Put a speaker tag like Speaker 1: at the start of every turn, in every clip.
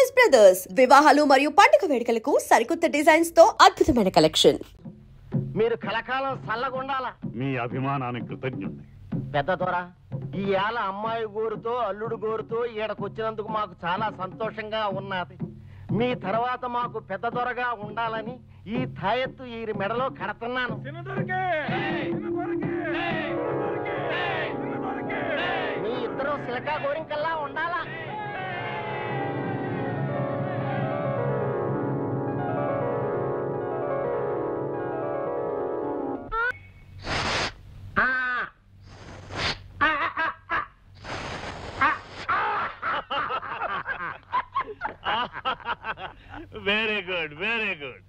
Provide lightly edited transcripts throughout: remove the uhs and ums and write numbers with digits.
Speaker 1: Choice brothers వివాహాలు మరియు పండుగ వేడుకలకు సరికొత్త డిజైన్స్ తో అద్భుతమైన కలెక్షన్.
Speaker 2: మీరు కలకాలం చల్లగుండాల.
Speaker 3: మీ అభిమానానికి కృతజ్ఞుణ్ణి.
Speaker 2: పెద్ద దొర, ఈ ఏళ అమ్మాయి గోరుతో అల్లుడు గోరుతో ఈడకొచ్చినందుకు మాకు చాలా సంతోషంగా ఉన్నది. మీ తర్వాత మాకు పెద్ద దొరగా ఉండాలని ఈ తాయెత్తు ఈ మెడలో కడుతున్నాను. మీ ఇద్దరు సిలకా గోరింకల్లా ఉండాలా.
Speaker 3: Very good, very good.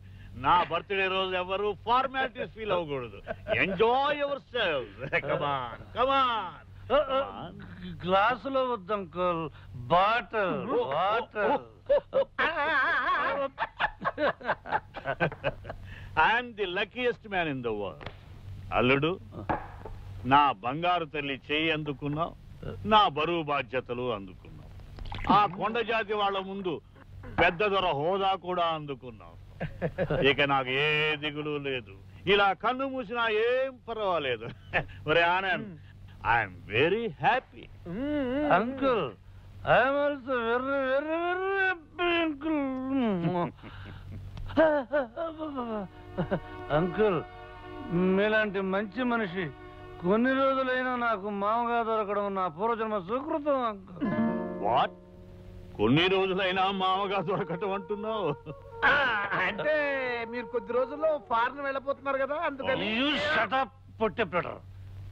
Speaker 3: నా బర్త్డే రోజు ఎవరు ఫార్మాలిటీస్ ఫీల్ అవ్వకూడదు. Enjoy yourself. Come on come on.
Speaker 4: గ్లాసులో వద్దు uncle, bottle water.
Speaker 3: I'm the luckiest man in the world. అల్లుడు, నా బంగారు తల్లి చేయి అందుకున్నావు, నా బరువు బాధ్యతలు అందుకున్నావు. ఆ కొండ జాతి వాళ్ళ ముందు పెద్ద దొర హోదా కూడా అందుకున్నావు. ఇక నాకు ఏ దిగులు లేదు. ఇలా కన్ను మూసినా ఏం పర్వాలేదు. ఒరే Anand, I'm very happy.
Speaker 4: Uncle, I'm also very very very happy uncle. Uncle, మీలాంటి మంచి మనిషి కొన్ని రోజులైనా నాకు మామగా దొరకడం నా పూర్వజన్మ సుకృతం అంకుల్.
Speaker 3: వాట్? కొన్ని రోజులైనా మామగా దొరకటం అంటున్నావు?
Speaker 2: అంటే మీరు కొద్ది రోజుల్లో ఫారెన్ వెళ్ళబోతున్నారు కదా, అందుకని.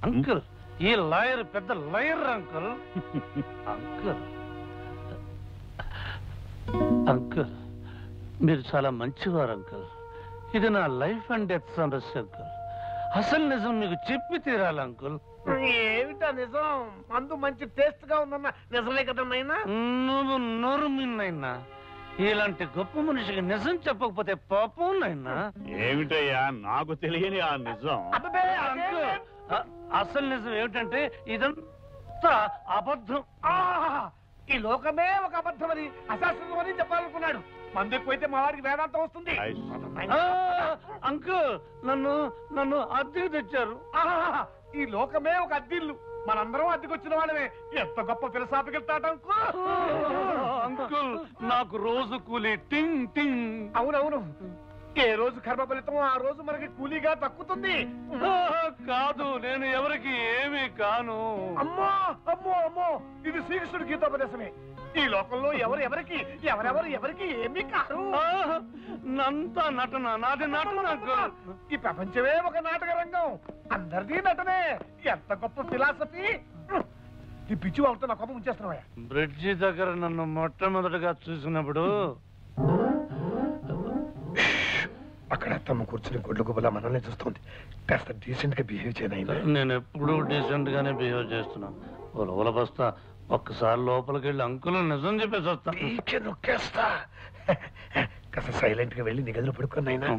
Speaker 4: అంకుల్, ఈ లాయర్ పెద్ద లాయర్ అంకుల్. అంకుల్ అంకుల్ మీరు చాలా మంచివారు అంకుల్. ఇది నా లైఫ్ అండ్ డెత్ సమస్య అంకుల్. అసలు నిజం మీకు చెప్పి తీరాలి అంకుల్.
Speaker 2: ఏమిటా నిజం? మందు మంచి టేస్ట్ గా ఉందన్న నిజమే కదా నాయనా?
Speaker 4: నువ్వు నోరు మిన్నైనా ఇలాంటి గొప్ప మనిషికి నిజం చెప్పకపోతే పాపం నాయనా.
Speaker 3: ఏమిటయ్యా నాకు తెలియని ఆ నిజం?
Speaker 4: అంకుల్, అసలు నిజం ఏమిటంటే ఇదంతా అబద్ధం.
Speaker 2: ఈ లోకమే ఒక అబద్ధం అని అశాస్త్రం అని చెప్పాలనుకున్నాడు. మందు ఎక్కువైతే మా వారికి వేదాంతం వస్తుంది.
Speaker 4: అంకుల్, నన్ను అద్దెకు తెచ్చారు.
Speaker 2: ఈ లోకమే ఒక అద్దిల్లు, మనందరం అద్దెకొచ్చిన వాళ్ళమే. ఎంత గొప్ప ఫిలసాఫికల్ థాట్
Speaker 4: అంకుల్, నాకు రోజు కూలీ టింగ్ టింగ్.
Speaker 2: అవునవును, ఏ రోజు కర్మ ఫలితం ఆ రోజు మనకి కూలీగా దక్కుతుంది.
Speaker 4: కాదు, నేను ఎవరికి ఏమీ కాను.
Speaker 2: అమ్మో అమ్మో అమ్మో, ఇది శ్రీకృష్ణుడి గీతోపదేశమే. ఈ లోకంలో ఎవరెవరికి ఏమీ కాదు.
Speaker 4: నంతా నటన, నాది నటన అంకుల్.
Speaker 2: ఈ ప్రపంచమే ఒక నాటక రంగం, అందరిది నటనే. ఎంత గొప్ప ఫిలాసఫీ. ఈ పిచ్చి వాళ్ళతో నా కోపం ఉంచేస్తున్నావా?
Speaker 4: బ్రిడ్జి దగ్గర నన్ను మొట్టమొదటిగా చూసినప్పుడు
Speaker 2: అక్కడ తమ కూర్చుని గొడ్లు గుబలా మనల్ని చూస్తుంది. కాస్త డీసెంట్ గా బిహేవ్ చేయనైనా.
Speaker 4: నేను ఎప్పుడు డీసెంట్ గానే బిహేవ్ చేస్తున్నాను. లోపల బస్తా, ఒక్కసారి లోపలికి వెళ్ళి అంకుల్ నిజం చెప్పేసి వస్తా.
Speaker 2: నొక్కేస్తా. కాస్త సైలెంట్ గా వెళ్ళి నీ గదిలో పడుకున్నాయినా.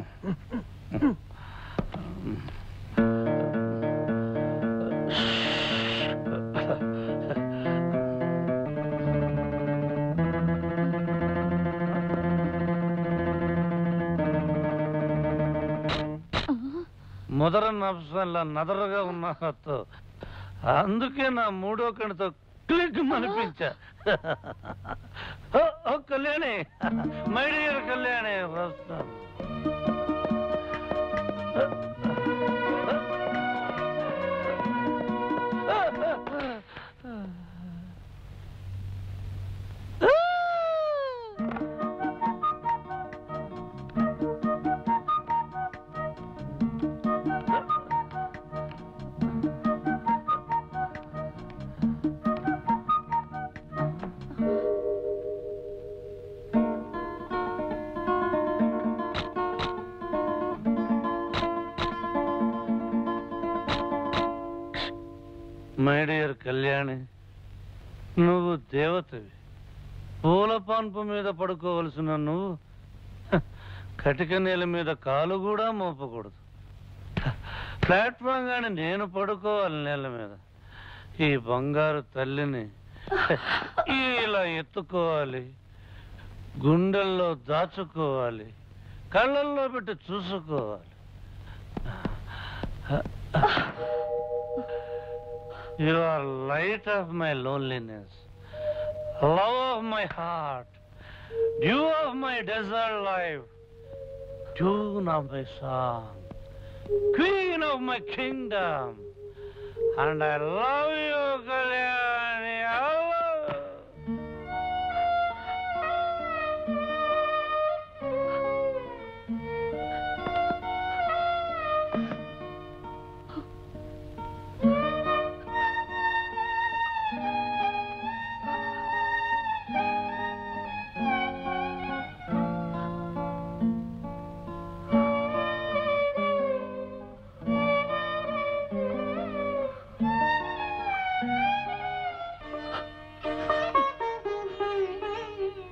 Speaker 4: మొదర నఫ్సల్లా నదరగా ఉన్న హత్తు, అందుకే నా మూడో కణతో క్లిక్ అనిపించా. కళ్యాణి, మై డియర్ కళ్యాణి, వస్తాను. మై డియర్ కళ్యాణి, నువ్వు దేవతవి. పూల పాన్పు మీద పడుకోవలసిన నువ్వు కటిక నేల మీద కాలు కూడా మోపకూడదు. ప్లాట్ఫామ్ గాని నేను పడుకోవాలి నేల మీద. ఈ బంగారు తల్లిని ఇలా ఎత్తుకోవాలి, గుండెల్లో దాచుకోవాలి, కళ్ళల్లో పెట్టి చూసుకోవాలి. You are light of my loneliness, love of my heart, dew of my desert life, tune of my song, queen of my kingdom, and I love you, Kalyani. I love you.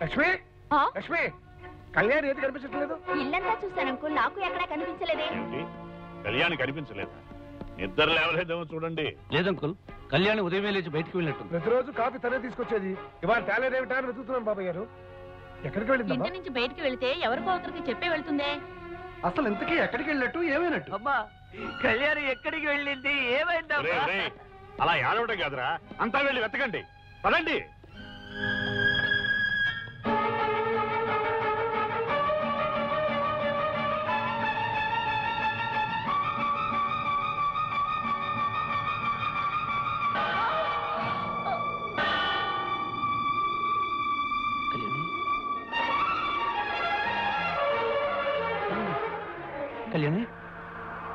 Speaker 5: Lakshmi, Lakshmi, Kalyani ఏది కనిపించట్లేదు?
Speaker 6: ఇల్లంతా చూశాను uncle, నాకు ఎక్కడా కనిపించలేదే.
Speaker 3: కళ్యాణి కనిపించలేదా? నిద్ర లేవలేదేమో చూడండి.
Speaker 4: లేదంకుల్, కళ్యాణి ఉదయమే లేచి బయటికి వెళ్ళినట్టు.
Speaker 5: ప్రతిరోజు కాఫీ తనే తీసుకొచ్చేది, ఇవాళ తేలేదేమిటా అని వెతుకుతున్నాను బాబాయ్ గారు. ఎక్కడికి వెళ్ళింది?
Speaker 6: ఇంటి నుంచి బయటికి వెళితే ఎవరికో ఒకరికి చెప్పే వెళ్తుందే.
Speaker 5: అసలు ఇంతకీ ఎక్కడికి వెళ్ళినట్టు, ఏమైనట్టు?
Speaker 7: అమ్మా, కళ్యాణి ఎక్కడికి వెళ్ళింది, ఏమైందమ్మా?
Speaker 3: అలా ఏడవడం కాదురా, అంతా వెళ్ళి వెతకండి, పదండి.
Speaker 4: కళ్యాణి,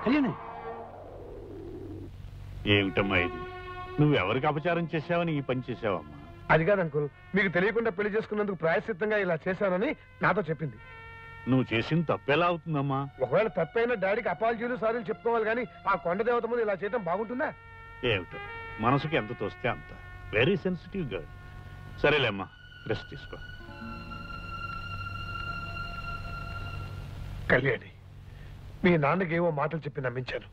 Speaker 4: కళ్యాణి,
Speaker 3: ఏమిటమ్మా ఇది? నువ్వెవరికి అపచారం చేశావని ఈ పని చేసావమ్మా?
Speaker 5: అది కాదు అంకుల్, మీకు తెలియకుండా పెళ్లి చేసుకున్నందుకు ప్రాయశ్చిత్తంగా ఇలా చేశానని నాతో చెప్పింది.
Speaker 3: నువ్వు చేసిన తప్పెలా అవుతుందమ్మా?
Speaker 5: ఒకవేళ తప్పైనా డాడీకి అపాలజీలు సారీలు చెప్పుకోవాలి కానీ ఆ కొండ దేవత ముందు ఇలా చేయడం బాగుంటుందా?
Speaker 3: ఏమిటో, మనసుకి ఎంత తోస్తే అంత. Very sensitive girl. సరేలేమ్మా, రెస్ట్ తీసుకో.
Speaker 5: కళ్యాణి, మీ నాన్నకి ఏవో మాటలు చెప్పి నమ్మించాను.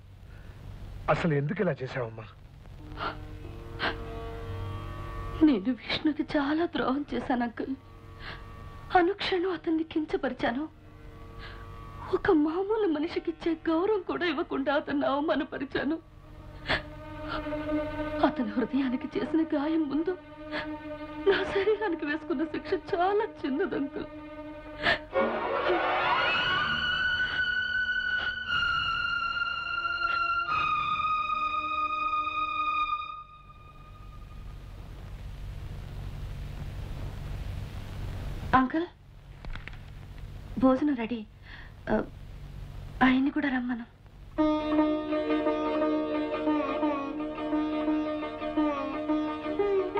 Speaker 5: అసలు ఎందుకు ఇలా చేశావమ్మా?
Speaker 8: నేను విష్ణుకి చాలా ద్రోహం చేశాను అంకుల్. అనుక్షణం అతన్ని కించపరిచాను. ఒక మామూలు మనిషికి ఇచ్చే గౌరవం కూడా ఇవ్వకుండా అతన్ని అవమానపరిచాను. అతని హృదయానికి చేసిన గాయం ముందు నా శరీరానికి వేసుకున్న శిక్ష చాలా చిన్నది అంకుల్. అంకుల్, భోజనం రెడీ. ఆయన్ని కూడా రమ్మను.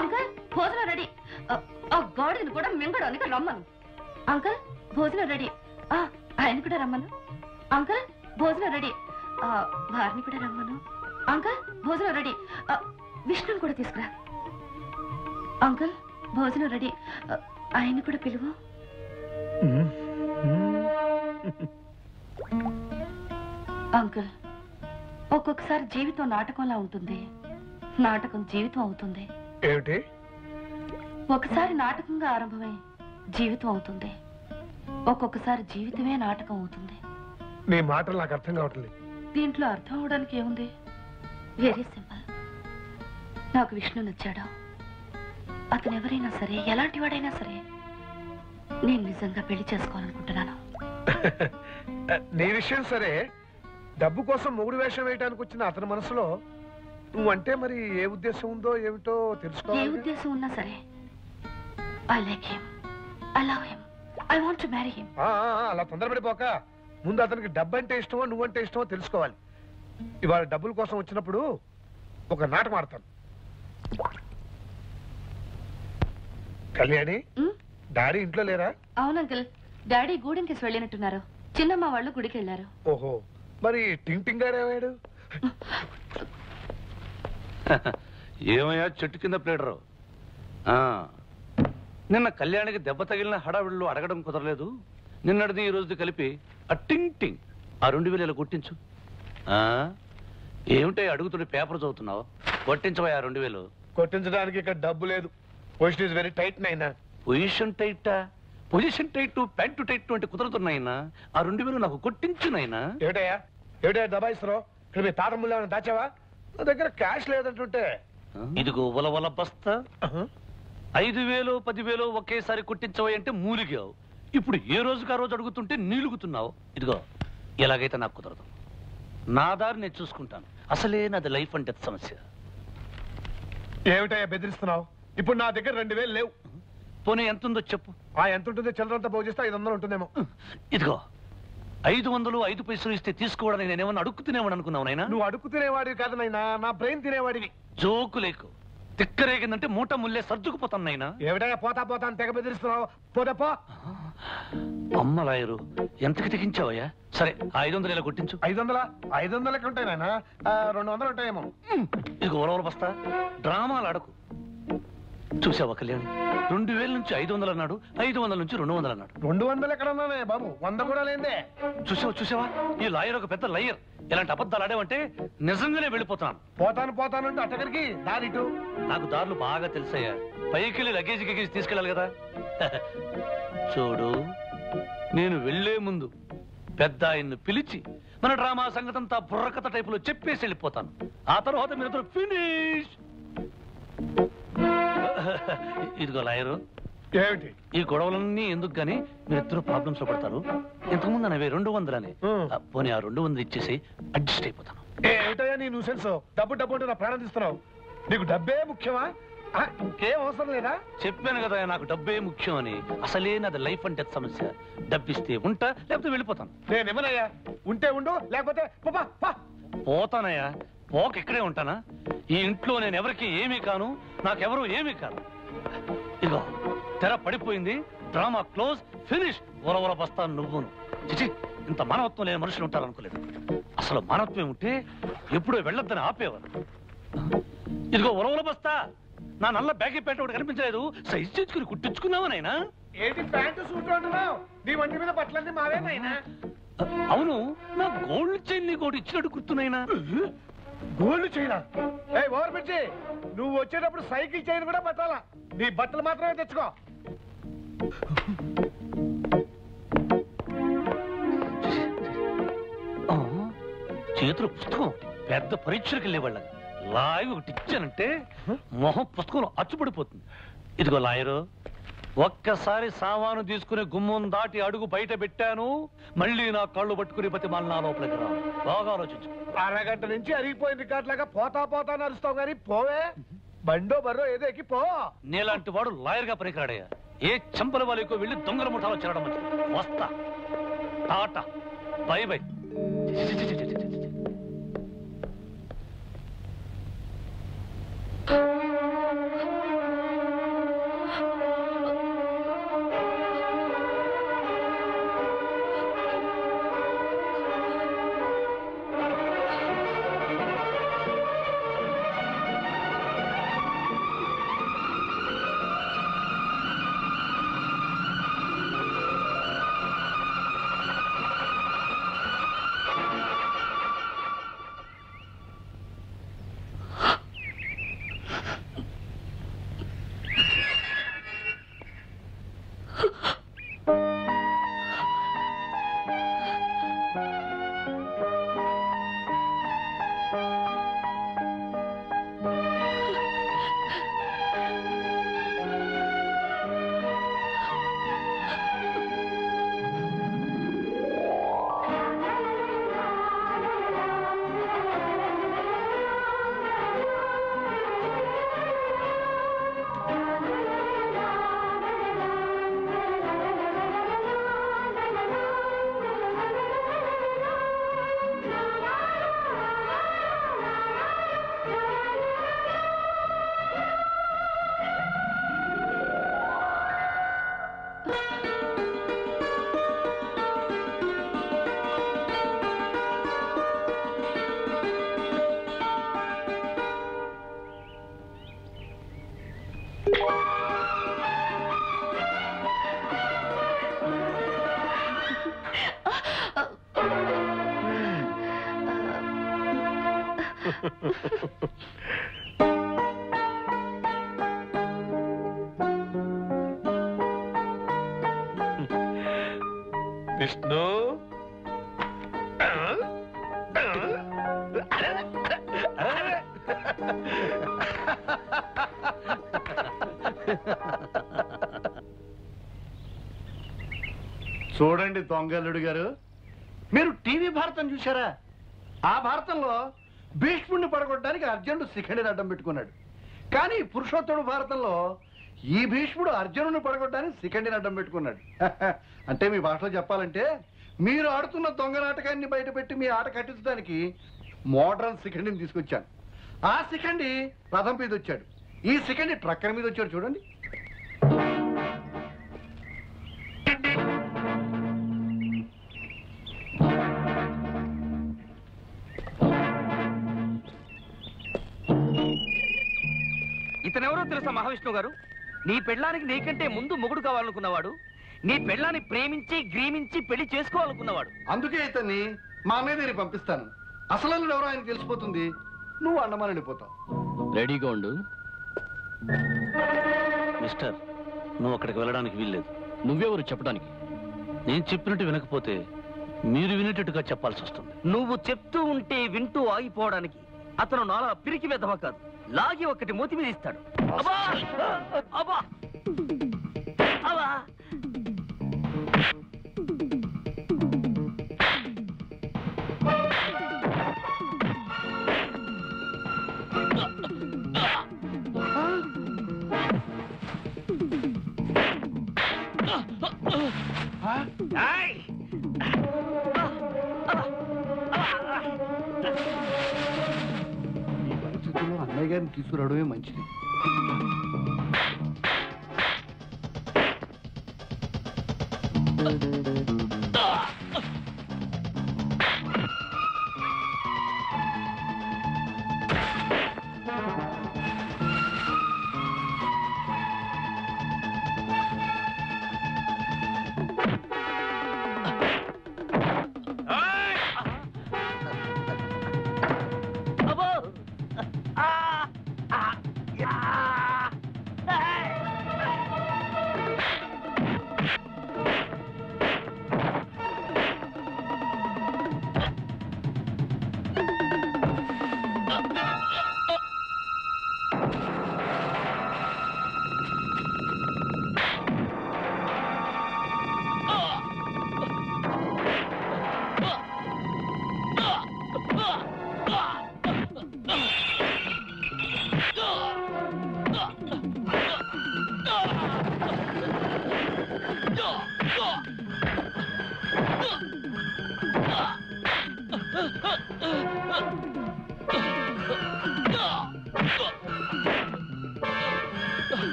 Speaker 8: అంకుల్, భోజనం రెడీ. ఆ గాడిని కూడా మింగడానికి రమ్మను. అంకుల్, భోజనం రెడీ. ఆయన కూడా రమ్మను. అంకుల్, భోజనం రెడీ. వారిని కూడా రమ్మను. అంకుల్, భోజనం రెడీ. విష్ణుని కూడా తీసుకురా. అంకుల్, భోజనం రెడీ. ఆయన కూడా పిలువు. అంకుల్, ఒక్కొక్కసారి జీవితం నాటకంలా ఉంటుంది, నాటకం జీవితం అవుతుంది.
Speaker 5: ఏమిటి?
Speaker 8: ఒకసారి నాటకంగా ఆరంభమై జీవితం అవుతుంది, ఒక్కొక్కసారి జీవితమే నాటకం అవుతుంది.
Speaker 5: నీ మాటలు నాకు అర్థం కావట్లేదు.
Speaker 8: దీంట్లో అర్థం అవడానికి ఏముంది? Very simple. నాకు విష్ణు నచ్చాడు. అతను ఎవరైనా సరే, ఎలాంటి వాడైనా సరే, నేను నిజంగా పెళ్లి చేసుకోవాలనుకుంటున్నాను.
Speaker 5: నీ విషయం సరే, డబ్బు కోసం మొగుడు వేషం వేయడానికి వచ్చిన అతని మనసులో నువ్వంటే మరి ఏ ఉద్దేశం ఉందో ఏమిటో తెలుసుకోవాలి.
Speaker 8: ఏ ఉద్దేశం ఉన్నా సరే, I like him, I love him, I want to marry him.
Speaker 5: అలా తొందరపడిపోక ముందు అతనికి డబ్బు అంటే ఇష్టమో నువ్వంటే ఇష్టమో తెలుసుకోవాలి. ఇవాళ డబ్బుల కోసం వచ్చినప్పుడు ఒక నాటకం ఆడతాను. కళ్యాణి, డాడీ ఇంట్లో లేరా?
Speaker 8: అవును అంకుల్, డాడీ గూడెంకేసి వెళ్ళినట్టున్నారు. చిన్నమ్మ వాళ్ళు గుడికి వెళ్ళారు.
Speaker 5: ఓహో, మరి టింగ్ టింగ్ గారు ఏమయ్యాడు?
Speaker 4: ఏమయ్యా చెట్టు కింద ప్లేడరు? నిన్న కళ్యాణికి దెబ్బ తగిలిన హడావిళ్ళు అడగడం కుదరలేదు. నిన్నటిది ఈ రోజుది కలిపి ఆ టింగ్ టింగ్ ఆ 2000 కొట్టించు. ఏమిటో అడుగుతుండే పేపర్ చదువుతున్నావు? కొట్టించవా 2000.
Speaker 5: కొట్టించడానికి ఇక్కడ డబ్బు లేదు. పొజిషన్ ఇస్ వెరీ టైట్ నైనా.
Speaker 4: పొజిషన్ టైటా? పొజిషన్ టైట్ ప్యాంటు టైట్ అంటే కుదరతున్నాయినా ఆ 2000 నాకు కొట్టించునైనా.
Speaker 5: ఏమిటా దబాయిస్తున్నావు? ఇక్కడ మీ తాత ముళ్ళు ఏమైనా దాచావా? నా దగ్గర క్యాష్ లేదంటుంటే.
Speaker 4: ఇదిగో వల బస్తా. 5000 10,000 ఒకేసారి కొట్టించవా అంటే మూలిగావు. ఇప్పుడు ఏ రోజుకి ఆ రోజు అడుగుతుంటే నీలుగుతున్నావు. ఇదిగో ఎలాగైతే నాకు కుదరదు. నా దారి నేను చూసుకుంటాను. అసలే నాది లైఫ్ అండ్ డెత్ సమస్య.
Speaker 5: ఏమిటయ్యా బెదిరిస్తున్నావు? ఇప్పుడు నా దగ్గర 2,000 లేవు.
Speaker 4: పోనీ ఎంత ఉందో చెప్పు.
Speaker 5: ఎంత ఉంటుందో చిల్లరంతా పోగు చేస్తే 500 ఉంటుందేమో.
Speaker 4: ఇదిగో 500 5 పైసలు ఇస్తే తీసుకోవడానికి నేనేమన్నా అడుక్కు తినేవాడు అనుకున్నావు నాయనా?
Speaker 5: నువ్వు అడుక్కు తినేవాడివి కాదు నాయనా, నా బ్రెయిన్ తినేవాడివి.
Speaker 4: జోకు లేకు. తిక్కరేగిందంటే మూట ముల్లే సర్దుకుపోతాను నాయనా.
Speaker 5: ఏమిటయ్యా పోతా పోతా అని తెగ బెదిరిస్తున్నావు? పోదప్పో.
Speaker 4: అమ్మ లాయరు ఎంతకి తెగించావయ్యా? సరే 500 ఇలా కొట్టించు.
Speaker 5: 500 ఉంటాయి నాయన, 200 ఉంటాయేమో.
Speaker 4: ఇదిగో ఓలవల బస్తా. డ్రామాలు ఆడకు. చూసావా కళ్యాణి, 2000 నుంచి 500 అన్నాడు, 500 నుంచి 200 అన్నాడు.
Speaker 5: 200 ఎక్కడ ఉన్నానే బాబు, 100 కూడా లేదే.
Speaker 4: చూసావా ఈ లాయర్ ఒక పెద్ద లయర్. ఇలాంటి అబద్ధాలు ఆడేవంటే నిజంగానే వెళ్ళిపోతాను.
Speaker 5: పోతాను అంటే అట్టగరికి దారిటు.
Speaker 4: నాకు దారులు బాగా తెలుసయ్యా. పైకి లగేజ్ తీసుకెళ్ళాలి కదా. చూడు, నేను వెళ్లే ముందు పెద్ద ఆయన్ను పిలిచి మన డ్రామా సంగతంతా బుర్రకథ టైపులో చెప్పేసి వెళ్ళిపోతాను. ఆ తర్వాత మీరిద్దరు ఫినిష్. ఇదిగో లాయరు,
Speaker 5: ఏమిటి
Speaker 4: ఈ గొడవలన్నీ ఎందుకు గానీ మీరిద్దరు ప్రాబ్లమ్స్ లో పడతారు. ఇంతకుముందు అనేవి 200 పోనీ ఆ 200 ఇచ్చేసి అడ్జస్ట్ అయిపోతాను.
Speaker 5: ఏమిటయ్యా నీ న్యూసెన్స్? డబ్బు అంటే నా ప్రాణం తీస్తున్నావు. నీకు డబ్బే ముఖ్యమా? ఇంకేం అవసరం లేదా?
Speaker 4: చెప్పాను కదా నాకు డబ్బే ముఖ్యం అని. అసలే నాది లైఫ్ అండ్ డెత్ సమస్య. డబ్బిస్తే ఉంటా, లేకపోతే వెళ్ళిపోతాను.
Speaker 5: నేను ఏమనయ్యా? ఉంటే ఉండు, లేకపోతే
Speaker 4: పోతానయ్యా. పోక ఇక్కడే ఉంటానా? ఈ ఇంట్లో నేను ఎవరికి ఏమీ కాను, నాకెవరు ఏమీ కాను. ఇదిగో తెర పడిపోయింది, డ్రామా క్లోజ్, ఫినిష్. ఓలవల బస్తాను నువ్వును. చిచి, ఇంత మానవత్వం లేని మనుషులు ఉంటారనుకోలేదు. అసలు మానవత్వం ఉంటే ఎప్పుడో వెళ్ళొద్దని ఆపేవారు. ఇదిగో ఓలవల బస్తా. నా నల్ల బ్యాగీ ప్యాంట్ ఒకటి కనిపించలేదు, సైజ్ చేసుకుని కుట్టించుకున్నావా నాయనా?
Speaker 5: ఏంటి ప్యాంటు సూట్ అంటున్నావు? నీ వంటి మీద బట్టలన్నీ మావేనాయినా?
Speaker 4: అవును, నా గోల్డ్ చైన్ నీకు ఒకటి ఇచ్చినట్టు గుర్తున్నాయినా?
Speaker 5: Gold China? ఓవర్ పిచ్చి, నువ్వు వచ్చేటప్పుడు సైకిల్ చైన్ కూడా పట్టాలా? నీ బట్టలు మాత్రమే తెచ్చుకో.
Speaker 4: చేతులు పుస్తకం పెద్ద పరీక్షలకు వెళ్ళేవాళ్ళం. లాయర్ ఒకటి ఇచ్చానంటే మొహం పుస్తకంలో అచ్చుపడిపోతుంది. ఇదిగో లాయరు, ఒక్కసారి సామాను తీసుకుని గుమ్మం దాటి అడుగు బయట పెట్టాను, మళ్ళీ నా కళ్ళు పట్టుకుని బతిమాలి నా లోపలికి రా. బాగా ఆలోచించు.
Speaker 5: అరగంట నుంచి అరిగిపోయిన రికార్డ్ లాగా పోతా నడుస్తావు కానీ పోవే. బండో బర్రో ఏదో ఎక్కి పో.
Speaker 4: నీలాంటి వాడు లాయర్ గా పనికిరాడయ్యా. ఏ చంపల వాళ్ళకో వెళ్ళి దొంగల ముఠాలో చేరడం మంచిది. వస్తా. Tata, by by.
Speaker 5: విష్ణు
Speaker 2: చూడండి దొంగల్లుడు గారు, మీరు టీవీ భారతం చూశారా? ఆ భారతంలో భీష్ముడిని పడగొట్టడానికి అర్జునుడు శిఖండిని అడ్డం పెట్టుకున్నాడు. కానీ పురుషోత్తముడు భారతంలో ఈ భీష్ముడు అర్జునుడిని పడగొట్టడానికి శిఖండిని అడ్డం పెట్టుకున్నాడు. అంటే మీ భాషలో చెప్పాలంటే మీరు ఆడుతున్న దొంగ నాటకాన్ని బయటపెట్టి మీ ఆట కట్టించడానికి మోడ్రన్ శిఖండిని తీసుకొచ్చాను. ఆ శిఖండి రథం మీద వచ్చాడు, ఈ శిఖండి ట్రక్కర్ మీద వచ్చాడు. చూడండి.
Speaker 7: ఇతనెవరో తెలుసా మహావిష్ణు గారు? నీ పెళ్ళానికి నీకంటే ముందు మొగుడు కావాలనుకున్నవాడు, నీ పెళ్ళాన్ని ప్రేమించి గ్రీమించి పెళ్లి చేసుకోవాలనుకున్నవాడు.
Speaker 2: అందుకే ఇతన్ని మా అన్నయ్య దగ్గరికి పంపిస్తాను. అసలు ఎవరో ఆయన తెలిసిపోతుంది, నువ్వు అండమాన్ వెళ్ళిపోతావు.
Speaker 9: రెడీగా ఉండు.
Speaker 4: మిస్టర్, నువ్వు అక్కడికి వెళ్ళడానికి వీల్లేదు.
Speaker 9: నువ్వెవరు చెప్పడానికి?
Speaker 4: నేను చెప్పినట్టు వినకపోతే మీరు వినేటట్టుగా చెప్పాల్సి వస్తుంది.
Speaker 7: నువ్వు చెప్తూ ఉంటే వింటూ ఆగిపోవడానికి అతను నాలా పిరికి వెధవ కాదు, లాగి ఒకటి మూతి మీద ఇస్తాడు. అబ్బా! అబ్బా! అబ్బా!
Speaker 2: ఈ పరిస్థితుల్లో అన్నయ్య గారిని తీసుకురావడమే మంచిది.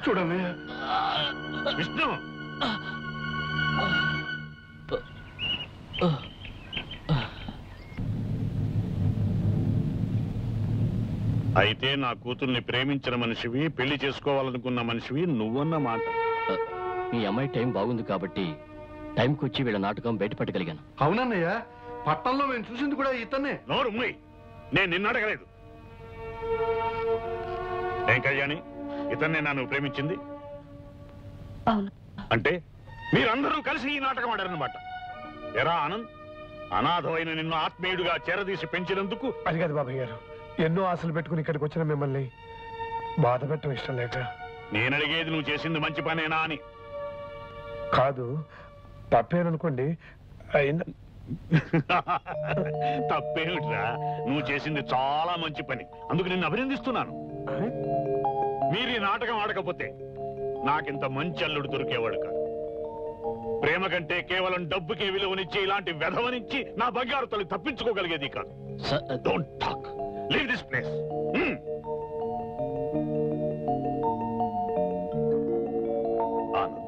Speaker 2: చూడమే
Speaker 3: విష్ణు, అయితే నా కూతుర్ని ప్రేమించిన మనిషివి, పెళ్లి చేసుకోవాలనుకున్న మనిషివి నువ్వన్న మాట.
Speaker 9: మీ అమ్మాయి టైం బాగుంది కాబట్టి టైంకి వచ్చి వీళ్ళ నాటకం బయటపడగలిగాను.
Speaker 2: అవునన్నయ్య, పట్టణంలో మేము చూసింది కూడా ఇతన్నే.
Speaker 3: నోరు మూయ్, నేను నిన్ను అడగలేదు. ఏం కళ్యాణి, ఇతన్నే నన్ను ప్రేమించింది?
Speaker 8: అవును.
Speaker 3: అంటే మీరందరూ కలిసి ఈ నాటకం ఆడారన్నమాట. ఎరా ఆనంద్, అనాథమైన నిన్ను ఆత్మీయుడిగా చేరదీసి పెంచినందుకు.
Speaker 5: అది కాదు బాబాయ్ గారు, ఎన్నో ఆశలు పెట్టుకుని ఇక్కడికి వచ్చిన మిమ్మల్ని బాధ పెట్టడం ఇష్టం లేక.
Speaker 3: నేనడిగేది నువ్వు చేసింది మంచి పనేనా అని.
Speaker 5: కాదు, తప్పేననుకోండి. అయినా
Speaker 3: తప్పేమిట్రా, నువ్వు చేసింది చాలా మంచి పని, అందుకు నిన్ను అభినందిస్తున్నాను. మీరు ఈ నాటకం ఆడకపోతే నాకింత మంచి అల్లుడు దొరికేవాడు కాదు. ప్రేమ కంటే కేవలం డబ్బుకే విలువనిచ్చి ఇలాంటి వెధవనిచ్చి నా బంగారు తల్లి తప్పించుకోగలిగేది కాదు. Don't talk, leave this place. Anand,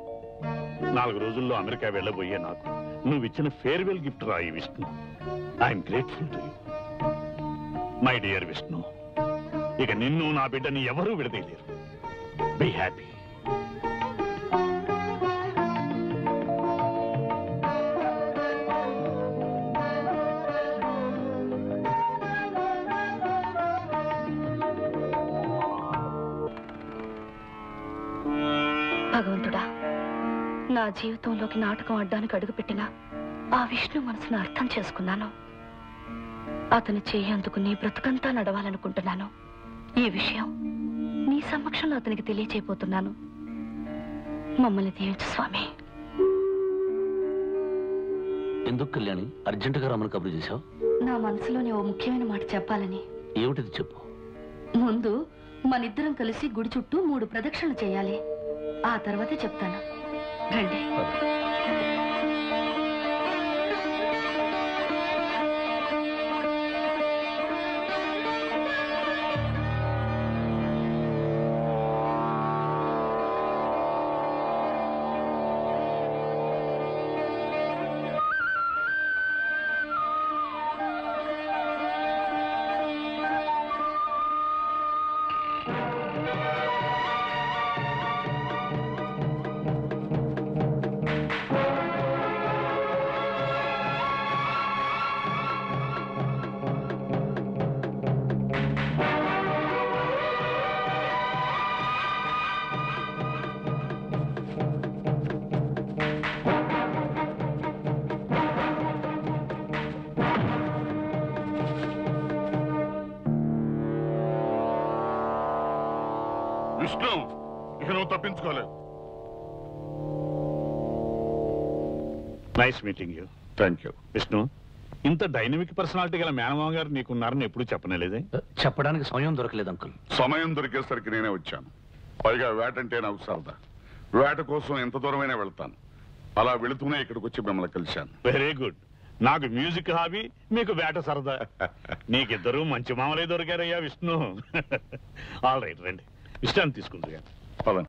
Speaker 3: 4 రోజుల్లో అమెరికా వెళ్ళబోయే నాకు నువ్వు ఇచ్చిన ఫేర్వెల్ గిఫ్ట్ రా ఈ Vishnu. I'm grateful to you my dear Vishnu. ఇక నిన్ను నా బిడ్డని ఎవరూ విడదీయలేరు. Be happy.
Speaker 8: భగవంతుడా, నా జీవితంలోకి నాటకం అడ్డానికి అడుగుపెట్టిన ఆ విష్ణు మనసును అర్థం చేసుకున్నాను. అతని చెయ్యి అందుకుని బ్రతుకంతా నడవాలనుకుంటున్నాను. ఈ విషయం నీ సమక్షంలో అతనికి తెలియచేయబోతున్నాను. మమ్మల్ని దీవించు స్వామి.
Speaker 7: ఎందుకు కళ్యాణి అర్జెంటుగా రమ్మని కబురు చేశావు?
Speaker 8: నా మనసులోని ఓ ముఖ్యమైన మాట చెప్పాలని.
Speaker 7: ఏమిటిది చెప్పు.
Speaker 8: ముందు మనిద్దరం కలిసి గుడి చుట్టూ 3 ప్రదక్షిణలు చేయాలి. ఆ తర్వాతే చెప్తాను. రండి.
Speaker 3: విష్ణు, ఇక నువ్వు తప్పించుకోలేదు. Nice meeting you.
Speaker 10: Thank you.
Speaker 3: Vishnu, ఇంత డైనమిక్ పర్సనాలిటీ గల మేనమామ గారు నీకున్నారని ఎప్పుడు చెప్పనేలేదే?
Speaker 7: చెప్పడానికి సమయం దొరకలేదు అంకుల్.
Speaker 10: సమయం దొరికేసరికి నేనే వచ్చాను. పైగా వేటంటే నాకు సరదా. వేట కోసం ఎంత దూరమైనా వెళ్తాను. అలా వెళుతూనే ఇక్కడికి వచ్చి మిమ్మల్ని కలిశాను.
Speaker 3: Very good. నాకు మ్యూజిక్ హాబీ, మీకు వేట సరదా. నీకిద్దరూ మంచి మామలే దొరికారయ్యా విష్ణు. ఆల్ రైట్, రండి విశ్రాంతి తీసుకుంటూ.